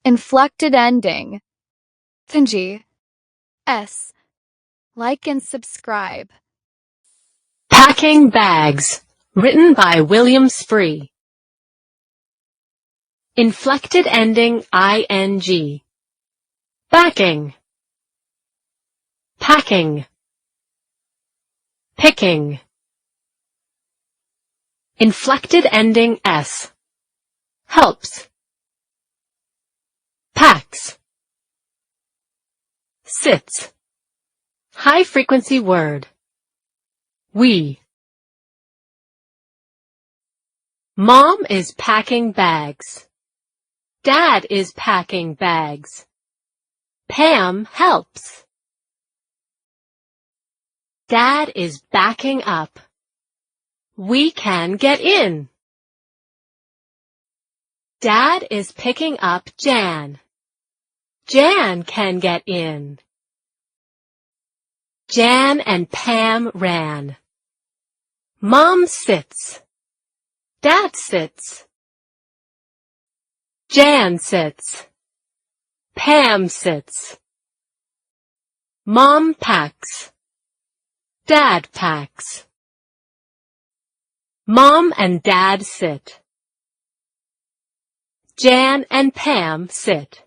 Inflected ending. Finji. S. Like and subscribe. Packing bags. Written by William Spree. Inflected ending ing. Backing. Packing. Picking. Inflected ending s. Helps. Packs. Sits. High frequency word. We. Mom is packing bags. Dad is packing bags. Pam helps. Dad is backing up. We can get in. Dad is picking up Jan. Jan can get in. Jan and Pam ran. Mom sits. Dad sits. Jan sits. Pam sits. Mom packs. Dad packs. Mom and Dad sit. Jan and Pam sit.